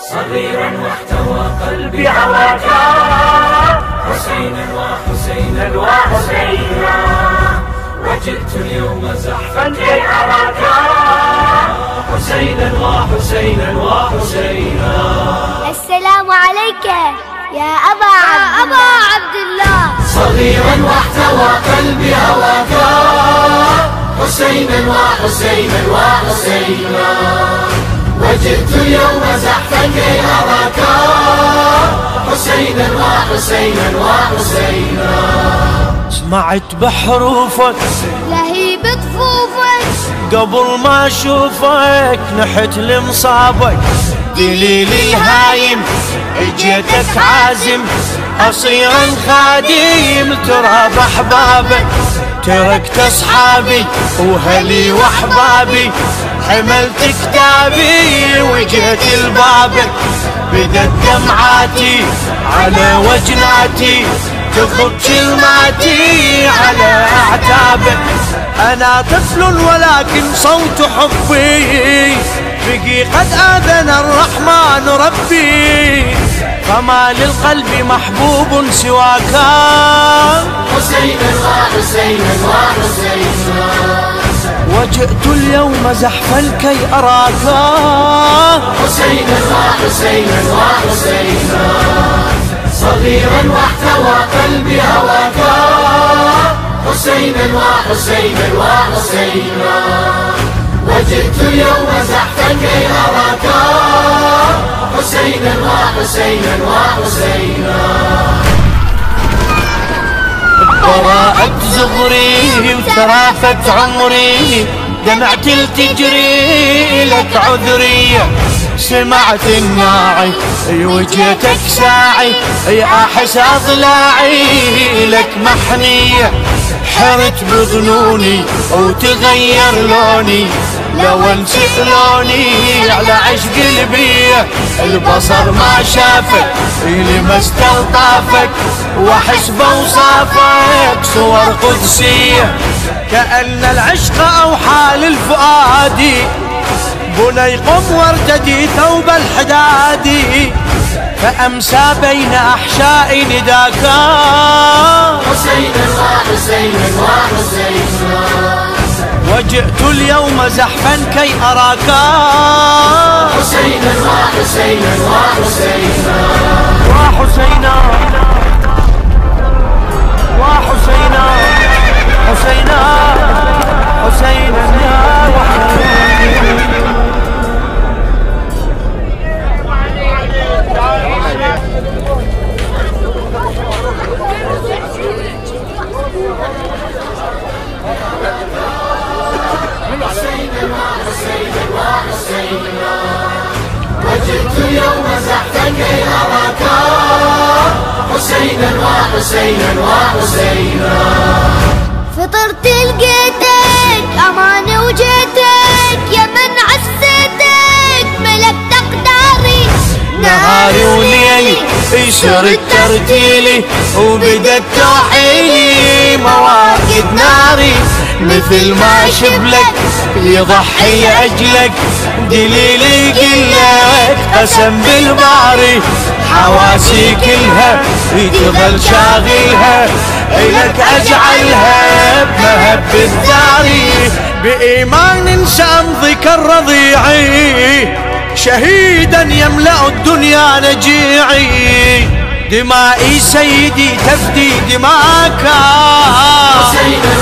صغيرا واحتوى قلبي هواك، حسينا وحسينا وحسينا، وجئت اليوم زحفا كي أراك، حسينا وحسينا وحسينا. السلام عليك يا أبا عبد الله. صغيرا واحتوى قلبي هواك، حسينا وحسينا وحسينا، وجئت اليوم زحفا كي أراك، حسينا وحسينا وحسينا. سمعت بحروفك لهيب طفوفك، قبل ما اشوفك نحت لمصابك، دليل الهايم اجيتك عازم، اصيرا خادم تراب احبابك، تركت اصحابي وهلي واحبابي، حملت كتابي وجيت لبابك، بدت دمعاتي على وجناتي، تخب كلماتي على اعتابك. انا طفل ولكن صوت حبي بقي قد اذن الرحمن ربي، فما للقلب محبوب سواك، حسينا وحسينا وحسينا، وجئت اليوم زحفا كي أراك، حسينا وحسينا وحسينا، صغيرا واحتوى قلبي هواك، حسينا وحسينا وحسينا، وجئت اليوم زحفا كي أراك، حسينا وحسينا وحسينا. براءة زغري وثرافة عمري، دمعت التجري لك عذرية، سمعت الناعي وجيتك ساعي، احس اضلاعي لك محنية، حرت بظنوني وتغير لوني، لو انسئ لوني على عشق البيه، البصر ما شافك لما استلطافك، واحس بوصافك صور قدسية، كأن العشق اوحى للفؤادي، بني قم وارتدي ثوب الحدادي، فأمسى بين أحشاء نداك، حسينا وحسينا وحسينا، وجئت اليوم زحفا كي أراك، حسينا وحسينا وحسينا، وحسينا وحسينا، حسينا حسينا يا وحسينا. وجئت اليوم زحفا كي أراك، حسينا وحسينا وحسينا، فطرت لقيتك أماني وجيتك، يا من عزتك ملكت أقداري، نهاري وليلي يسرد ترتيلي، وبدت توحيلي مواقد ناري، مثل ما شبلك يضحي أجلك، دليلي يقلك قسم بالباري، حواسي كلها تظل شاغلها، إلك أجعلها بمهب الداري، بإيمان سأمضي كالرضيعي، شهيدا يملأ الدنيا نجيعي، دمائي سيدي تفدي دماك، حسينا